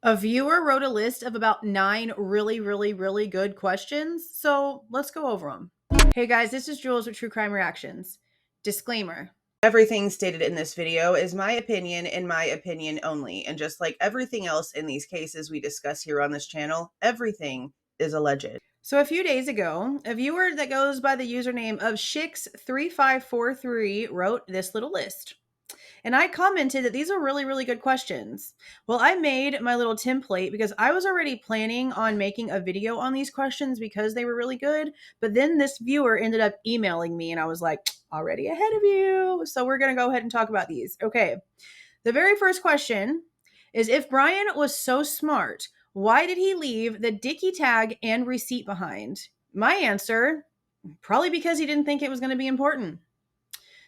A viewer wrote a list of about 9 really good questions, so let's go over them. Hey guys, this is Jules with True Crime Reactions. Disclaimer. Everything stated in this video is my opinion and my opinion only, and just like everything else in these cases we discuss here on this channel, everything is alleged. So a few days ago, a viewer that goes by the username of Shix3543 wrote this little list. And I commented that these are really good questions. Well, I made my little template because I was already planning on making a video on these questions because they were really good. But then this viewer ended up emailing me and I was like, already ahead of you. So we're going to go ahead and talk about these. Okay. The very first question is, if Bryan was so smart, why did he leave the dicky tag and receipt behind? My answer, probably because he didn't think it was going to be important.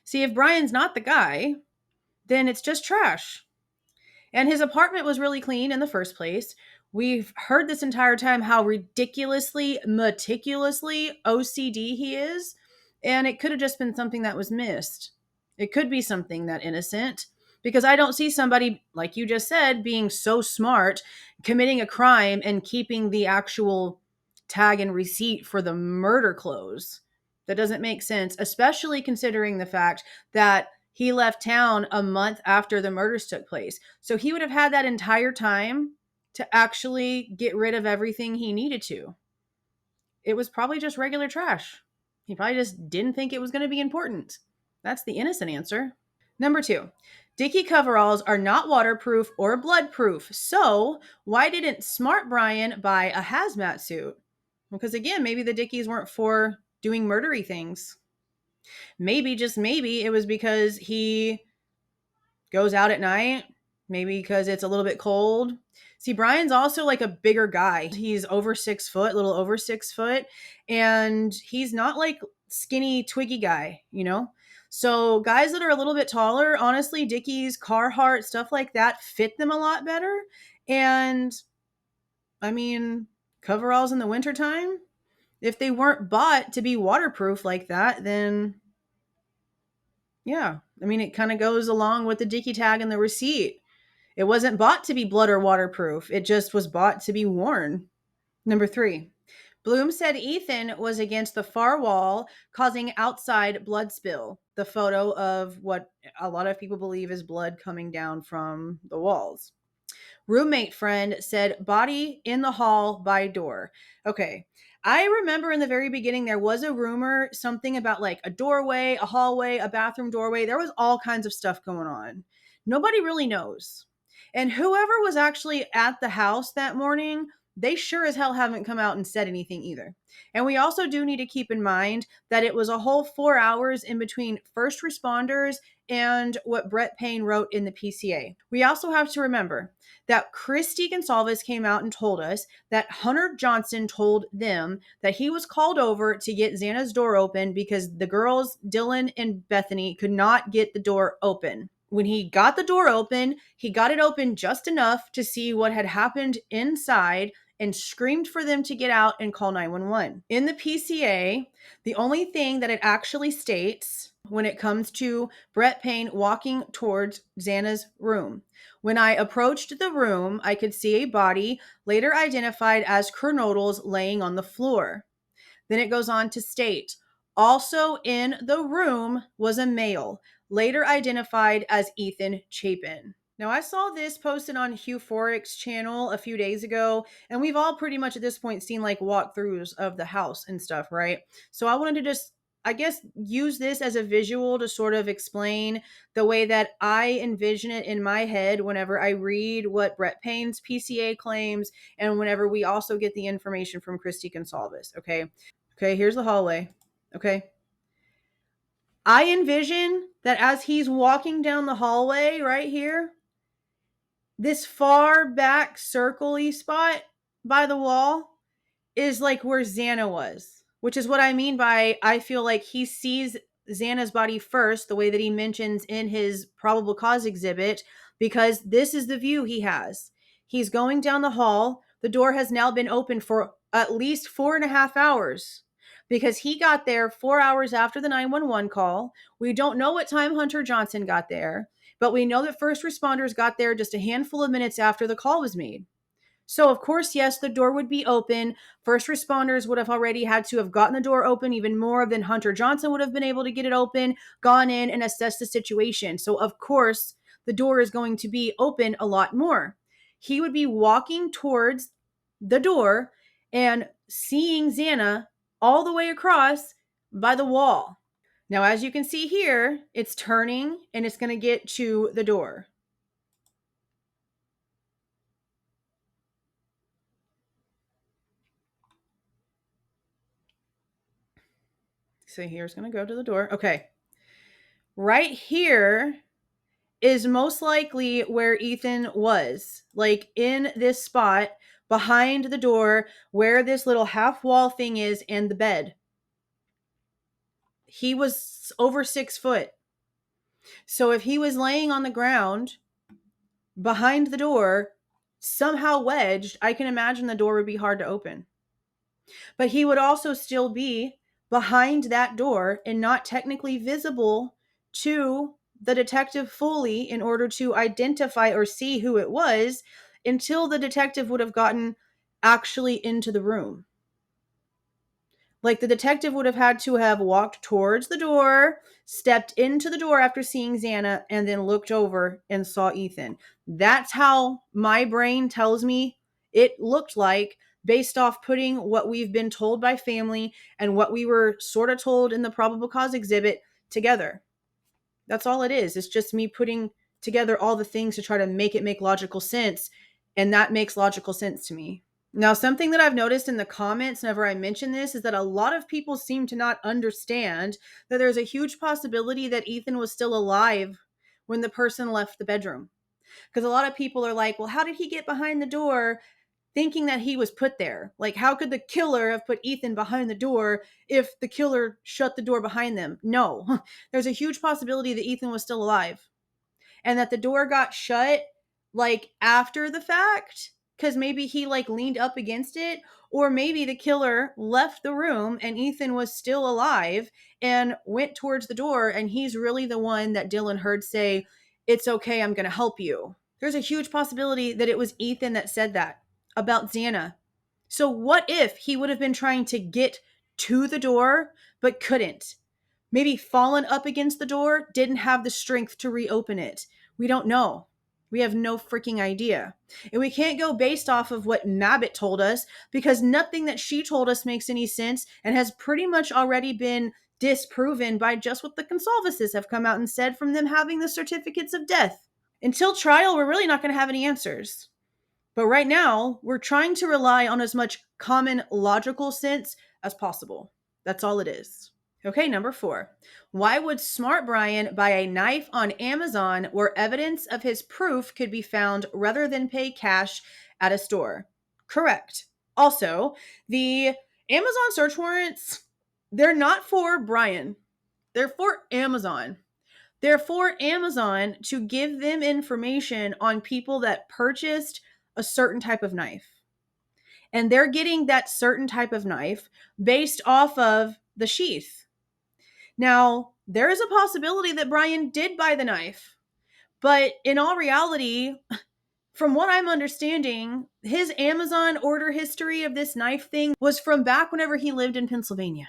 See, if Bryan's not the guy, then it's just trash. And his apartment was really clean in the first place. We've heard this entire time how ridiculously, meticulously OCD he is. And it could have just been something that was missed. It could be something that innocent. Because I don't see somebody, like you just said, being so smart, committing a crime and keeping the actual tag and receipt for the murder clothes. That doesn't make sense, especially considering the fact that he left town a month after the murders took place. So he would have had that entire time to actually get rid of everything he needed to. It was probably just regular trash. He probably just didn't think it was going to be important. That's the innocent answer. Number 2, dicky coveralls are not waterproof or bloodproof. So why didn't smart Bryan buy a hazmat suit? Because again, maybe the dickies weren't for doing murdery things. Maybe, just maybe, it was because he goes out at night, maybe because it's a little bit cold. See, Bryan's also like a bigger guy. He's over 6 foot, a little over 6 foot, and he's not like skinny, twiggy guy, you know? So guys that are a little bit taller, honestly, Dickies, Carhartt, stuff like that fit them a lot better. And I mean, coveralls in the wintertime, if they weren't bought to be waterproof like that, then yeah, I mean, it kind of goes along with the dicky tag and the receipt. It wasn't bought to be blood or waterproof. It just was bought to be worn. Number 3, Bloom said Ethan was against the far wall, causing outside blood spill. The photo of what a lot of people believe is blood coming down from the walls. Roommate friend said body in the hall by door. Okay. I remember in the very beginning, there was a rumor, something about like a doorway, a hallway, a bathroom doorway. There was all kinds of stuff going on. Nobody really knows. And whoever was actually at the house that morning, they sure as hell haven't come out and said anything either. And we also do need to keep in mind that it was a whole 4 hours in between first responders and what Brett Payne wrote in the PCA. We also have to remember that Christy Goncalves came out and told us that Hunter Johnson told them that he was called over to get Xana's door open because the girls, Dylan and Bethany, could not get the door open. When he got the door open, he got it open just enough to see what had happened inside and screamed for them to get out and call 911. In the PCA, the only thing that it actually states when it comes to Brett Payne walking towards Xana's room, when I approached the room, I could see a body later identified as Kernodle's laying on the floor. Then it goes on to state, also in the room was a male, later identified as Ethan Chapin. Now, I saw this posted on Hugh Forrick's channel a few days ago, and we've all pretty much at this point seen like walkthroughs of the house and stuff, right? So I wanted to just, I guess, use this as a visual to sort of explain the way that I envision it in my head whenever I read what Brett Payne's PCA claims and whenever we also get the information from Christy Goncalves, okay? Okay, here's the hallway. Okay. I envision that as he's walking down the hallway right here, this far back circle-y spot by the wall is like where Xana was, which is what I mean by I feel like he sees Xana's body first, the way that he mentions in his probable cause exhibit, because this is the view he has. He's going down the hall. The door has now been open for at least 4.5 hours because he got there 4 hours after the 911 call. We don't know what time Hunter Johnson got there, but we know that first responders got there just a handful of minutes after the call was made. So, of course, yes, the door would be open. First responders would have already had to have gotten the door open even more than Hunter Johnson would have been able to get it open, gone in and assessed the situation. So, of course, the door is going to be open a lot more. He would be walking towards the door and seeing Xana all the way across by the wall. Now, as you can see here, it's turning and it's going to get to the door. So here's going to go to the door. Okay. Right here is most likely where Ethan was, like in this spot behind the door where this little half wall thing is and the bed. He was over 6 foot. So if he was laying on the ground behind the door, somehow wedged, I can imagine the door would be hard to open. But he would also still be behind that door and not technically visible to the detective fully in order to identify or see who it was until the detective would have gotten actually into the room. Like the detective would have had to have walked towards the door, stepped into the door after seeing Xana, and then looked over and saw Ethan. That's how my brain tells me it looked like, based off putting what we've been told by family and what we were sort of told in the probable cause exhibit together. That's all it is. It's just me putting together all the things to try to make it make logical sense. And that makes logical sense to me. Now, something that I've noticed in the comments whenever I mention this is that a lot of people seem to not understand that there's a huge possibility that Ethan was still alive when the person left the bedroom. Because a lot of people are like, well, how did he get behind the door thinking that he was put there? Like, how could the killer have put Ethan behind the door if the killer shut the door behind them? No, there's a huge possibility that Ethan was still alive and that the door got shut like after the fact because maybe he like leaned up against it, or maybe the killer left the room and Ethan was still alive and went towards the door, and he's really the one that Dylan heard say, "It's okay, I'm going to help you." There's a huge possibility that it was Ethan that said that about Xana. So what if he would have been trying to get to the door but couldn't? Maybe fallen up against the door, didn't have the strength to reopen it. We don't know. We have no freaking idea. And we can't go based off of what Mabbit told us because nothing that she told us makes any sense and has pretty much already been disproven by just what the Goncalveses have come out and said from them having the certificates of death. Until trial, we're really not going to have any answers. But right now, we're trying to rely on as much common logical sense as possible. That's all it is. Okay, number 4. Why would Smart Bryan buy a knife on Amazon where evidence of his proof could be found rather than pay cash at a store? Correct. Also, the Amazon search warrants, they're not for Bryan. They're for Amazon. They're for Amazon to give them information on people that purchased a certain type of knife. And they're getting that certain type of knife based off of the sheath. Now, there is a possibility that Bryan did buy the knife, but in all reality, from what I'm understanding, his Amazon order history of this knife thing was from back whenever he lived in Pennsylvania.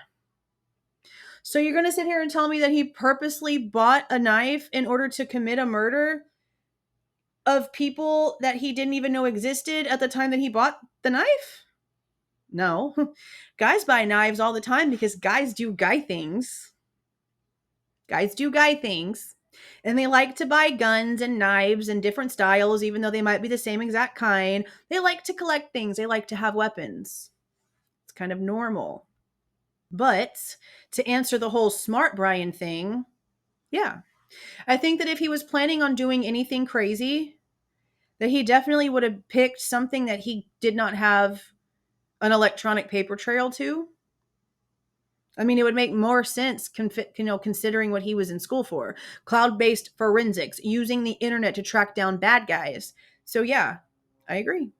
So you're going to sit here and tell me that he purposely bought a knife in order to commit a murder of people that he didn't even know existed at the time that he bought the knife? No. Guys buy knives all the time because guys do guy things. Guys do guy things. And they like to buy guns and knives and different styles, even though they might be the same exact kind. They like to collect things. They like to have weapons. It's kind of normal. But to answer the whole Smart Bryan thing, yeah. I think that if he was planning on doing anything crazy, that he definitely would have picked something that he did not have an electronic paper trail to. I mean, it would make more sense, considering what he was in school for. Cloud-based forensics, using the internet to track down bad guys. So yeah, I agree.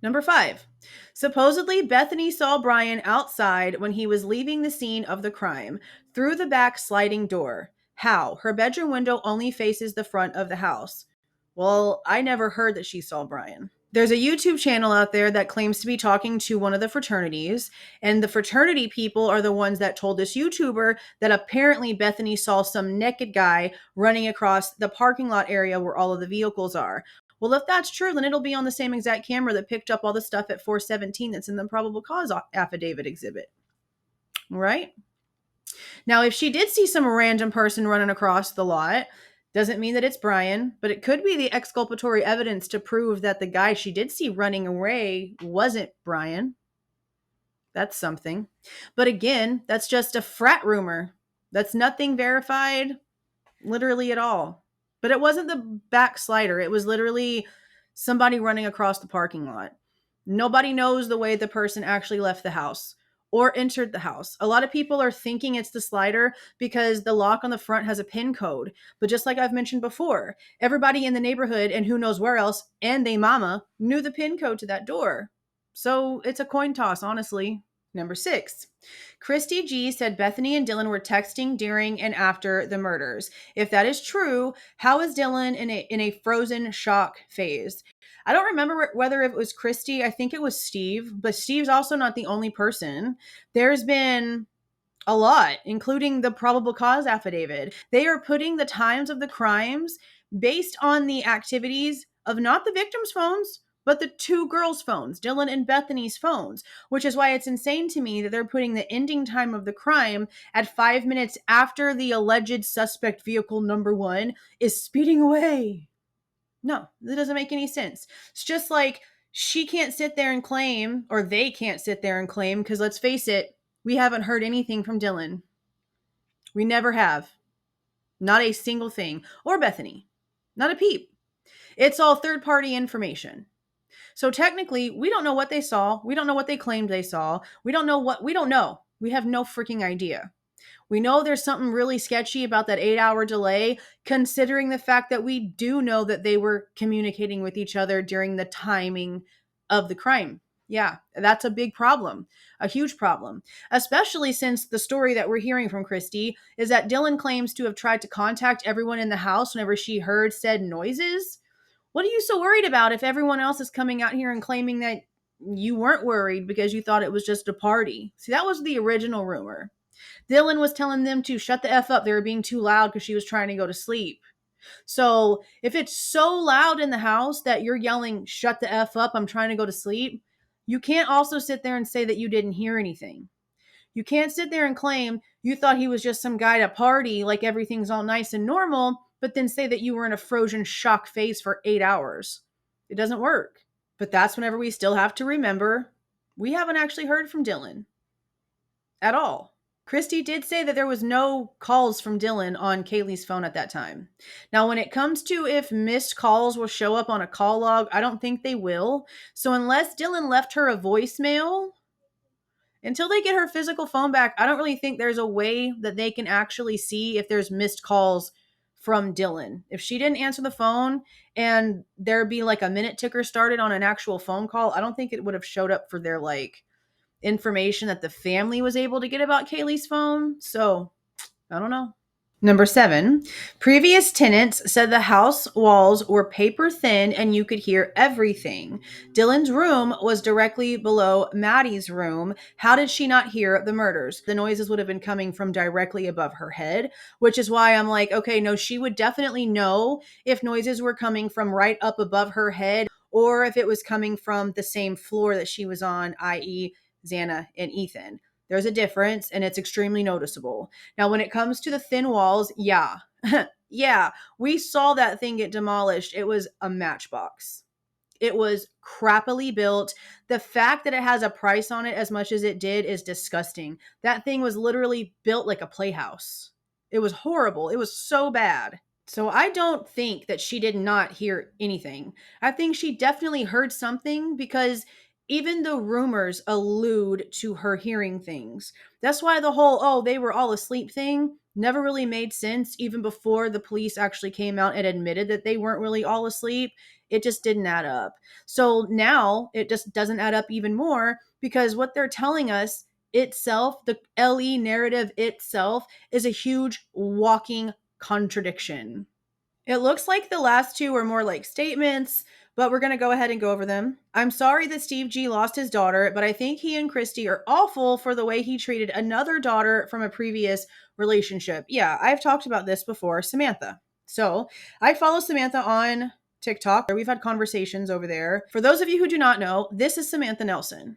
Number 5. Supposedly, Bethany saw Bryan outside when he was leaving the scene of the crime, through the back sliding door. How? Her bedroom window only faces the front of the house. Well, I never heard that she saw Bryan. There's a YouTube channel out there that claims to be talking to one of the fraternities, and the fraternity people are the ones that told this YouTuber that apparently Bethany saw some naked guy running across the parking lot area where all of the vehicles are. Well, if that's true, then it'll be on the same exact camera that picked up all the stuff at 417 that's in the probable cause affidavit exhibit. Right? Now, if she did see some random person running across the lot, doesn't mean that it's Bryan, but it could be the exculpatory evidence to prove that the guy she did see running away wasn't Bryan. That's something. But again, that's just a frat rumor. That's nothing verified literally at all. But it wasn't the backslider. It was literally somebody running across the parking lot. Nobody knows the way the person actually left the house or entered the house. A lot of people are thinking it's the slider because the lock on the front has a PIN code. But just like I've mentioned before, everybody in the neighborhood and who knows where else and they mama knew the PIN code to that door. So it's a coin toss, honestly. Number 6. Christy G said Bethany and Dylan were texting during and after the murders. If that is true, how is Dylan in a frozen shock phase? I don't remember whether it was Christy. I think it was Steve, but Steve's also not the only person. There's been a lot, including the probable cause affidavit. They are putting the times of the crimes based on the activities of not the victims' phones, but the two girls' phones, Dylan and Bethany's phones, which is why it's insane to me that they're putting the ending time of the crime at 5 minutes after the alleged suspect vehicle number 1 is speeding away. No, that doesn't make any sense. It's just like she can't sit there and claim, or they can't sit there and claim, because let's face it, we haven't heard anything from Dylan. We never have. Not a single thing. Or Bethany. Not a peep. It's all third-party information. So technically, we don't know what they saw. We don't know what they claimed they saw. We don't know. We have no freaking idea. We know there's something really sketchy about that 8-hour delay, considering the fact that we do know that they were communicating with each other during the timing of the crime. Yeah, that's a big problem, a huge problem, especially since the story that we're hearing from Christy is that Dylan claims to have tried to contact everyone in the house whenever she heard said noises. What are you so worried about if everyone else is coming out here and claiming that you weren't worried because you thought it was just a party? See, that was the original rumor. Dylan was telling them to shut the F up. They were being too loud because she was trying to go to sleep. So if it's so loud in the house that you're yelling, shut the F up, I'm trying to go to sleep, you can't also sit there and say that you didn't hear anything. You can't sit there and claim you thought he was just some guy to party like everything's all nice and normal, but then say that you were in a frozen shock phase for 8 hours. It doesn't work. But that's whenever we still have to remember we haven't actually heard from Dylan at all. Christy did say that there was no calls from Dylan on Kaylee's phone at that time. Now, when it comes to if missed calls will show up on a call log, I don't think they will. So unless Dylan left her a voicemail, until they get her physical phone back, I don't really think there's a way that they can actually see if there's missed calls from Dylan. If she didn't answer the phone and there'd be like a minute ticker started on an actual phone call, I don't think it would have showed up for their like information that the family was able to get about Kaylee's phone. So I don't know. Number 7, previous tenants said the house walls were paper thin and you could hear everything. Dylan's room was directly below Maddie's room. How did she not hear the murders? The noises would have been coming from directly above her head, which is why I'm like, okay, no, she would definitely know if noises were coming from right up above her head or if it was coming from the same floor that she was on, i.e., Xana and Ethan. There's a difference, and it's extremely noticeable. Now, when it comes to the thin walls, yeah. Yeah, we saw that thing get demolished. It was a matchbox. It was crappily built. The fact that it has a price on it as much as it did is disgusting. That thing was literally built like a playhouse. It was horrible. It was so bad. So I don't think that she did not hear anything. I think she definitely heard something because even the rumors allude to her hearing things. That's why the whole, oh, they were all asleep thing never really made sense even before the police actually came out and admitted that they weren't really all asleep. It just didn't add up. So now it just doesn't add up even more because what they're telling us itself, the LE narrative itself, is a huge walking contradiction. It looks like the last two are more like statements, but we're going to go ahead and go over them. I'm sorry that Steve G lost his daughter, but I think he and Christy are awful for the way he treated another daughter from a previous relationship. Yeah, I've talked about this before, Samantha. So I follow Samantha on TikTok. We've had conversations over there. For those of you who do not know, this is Samantha Nelson.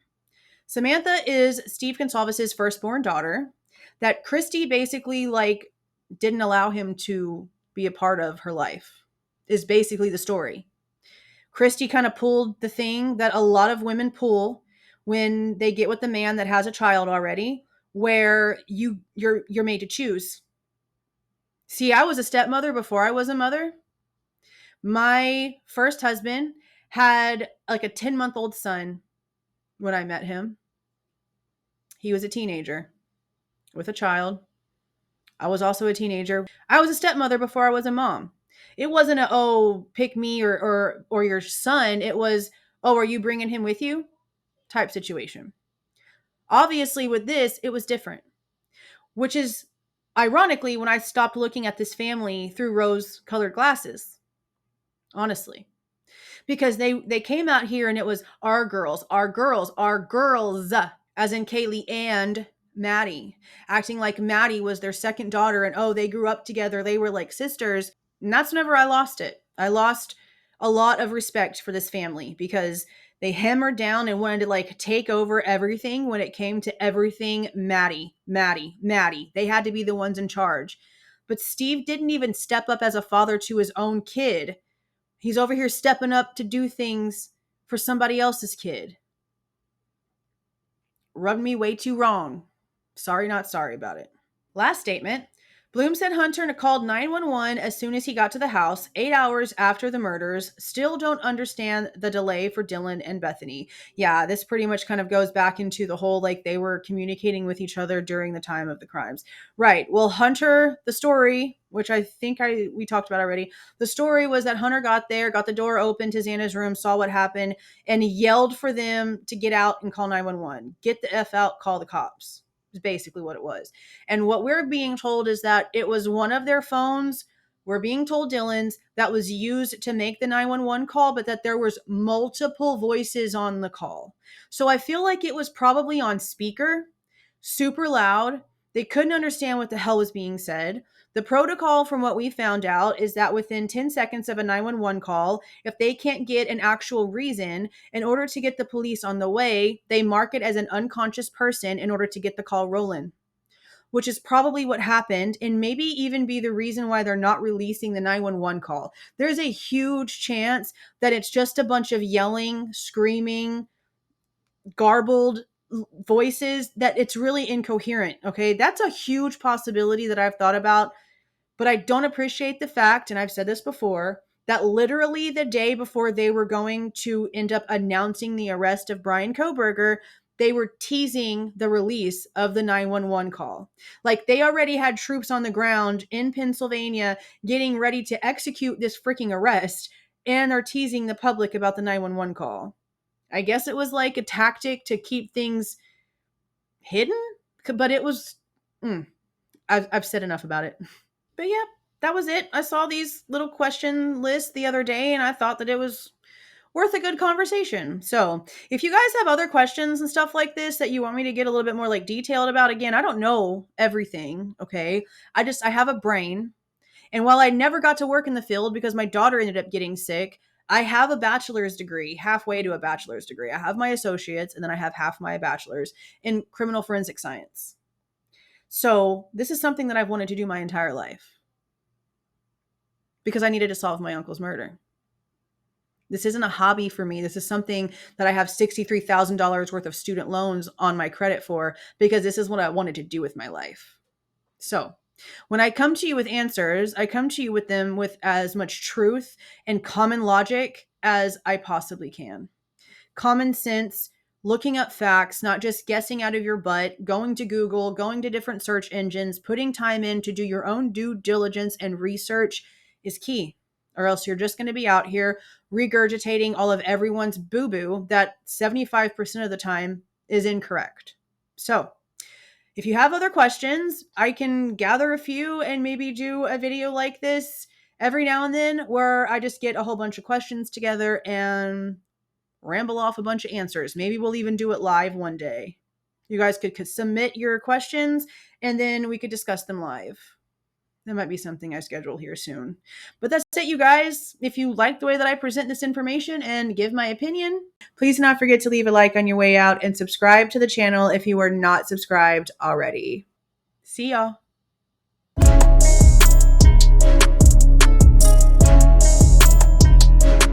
Samantha is Steve Goncalves' firstborn daughter that Christy basically didn't allow him to be a part of her life, is basically the story. Christy kind of pulled the thing that a lot of women pull when they get with the man that has a child already, where you're made to choose. See, I was a stepmother before I was a mother. My first husband had like a 10-month-old son when I met him. He was a teenager with a child. I was also a teenager. I was a stepmother before I was a mom. It wasn't a, oh, pick me or your son. It was, oh, are you bringing him with you type situation. Obviously, with this, it was different, which is ironically when I stopped looking at this family through rose-colored glasses, honestly. Because they came out here and it was our girls, as in Kaylee and Maddie, acting like Maddie was their second daughter and oh, they grew up together, they were like sisters. And that's whenever I lost it. I lost a lot of respect for this family because they hammered down and wanted to take over everything when it came to everything Maddie. They had to be the ones in charge. But Steve didn't even step up as a father to his own kid. He's over here stepping up to do things for somebody else's kid. Rubbed me way too wrong. Sorry, not sorry about it. Last statement. Bloom said Hunter called 911 as soon as he got to the house, 8 hours after the murders. Still don't understand the delay for Dylan and Bethany. Yeah, this pretty much kind of goes back into the whole they were communicating with each other during the time of the crimes. Right. Well, Hunter, the story, which I think we talked about already, the story was that Hunter got there, got the door open to Xana's room, saw what happened, and yelled for them to get out and call 911. Get the F out, call the cops. Is basically what it was. And what we're being told is that it was one of their phones, we're being told Dylan's, that was used to make the 911 call, but that there was multiple voices on the call. So I feel like it was probably on speaker, super loud. They couldn't understand what the hell was being said. The protocol, from what we found out, is that within 10 seconds of a 911 call, if they can't get an actual reason, in order to get the police on the way, they mark it as an unconscious person in order to get the call rolling, which is probably what happened and maybe even be the reason why they're not releasing the 911 call. There's a huge chance that it's just a bunch of yelling, screaming, garbled voices, that it's really incoherent. Okay. That's a huge possibility that I've thought about, but I don't appreciate the fact, and I've said this before, that literally the day before they were going to end up announcing the arrest of Bryan Kohberger, they were teasing the release of the 911 call. They already had troops on the ground in Pennsylvania getting ready to execute this freaking arrest, and they're teasing the public about the 911 call. I guess it was a tactic to keep things hidden, but it was, I've said enough about it. But yeah, that was it. I saw these little question lists the other day and I thought that it was worth a good conversation. So if you guys have other questions and stuff like this that you want me to get a little bit more detailed about, again, I don't know everything. Okay. I have a brain. And while I never got to work in the field because my daughter ended up getting sick, I have a bachelor's degree, halfway to a bachelor's degree. I have my associates and then I have half my bachelor's in criminal forensic science. So this is something that I've wanted to do my entire life because I needed to solve my uncle's murder. This isn't a hobby for me. This is something that I have $63,000 worth of student loans on my credit for because this is what I wanted to do with my life. So when I come to you with answers, I come to you with them with as much truth and common logic as I possibly can. Common sense, looking up facts, not just guessing out of your butt, going to Google, going to different search engines, putting time in to do your own due diligence and research is key. Or else you're just going to be out here regurgitating all of everyone's boo-boo that 75% of the time is incorrect. So if you have other questions, I can gather a few and maybe do a video like this every now and then where I just get a whole bunch of questions together and ramble off a bunch of answers. Maybe we'll even do it live one day. You guys could submit your questions and then we could discuss them live. That might be something I schedule here soon. But that's it, you guys. If you like the way that I present this information and give my opinion, please not forget to leave a like on your way out and subscribe to the channel if you are not subscribed already. See y'all.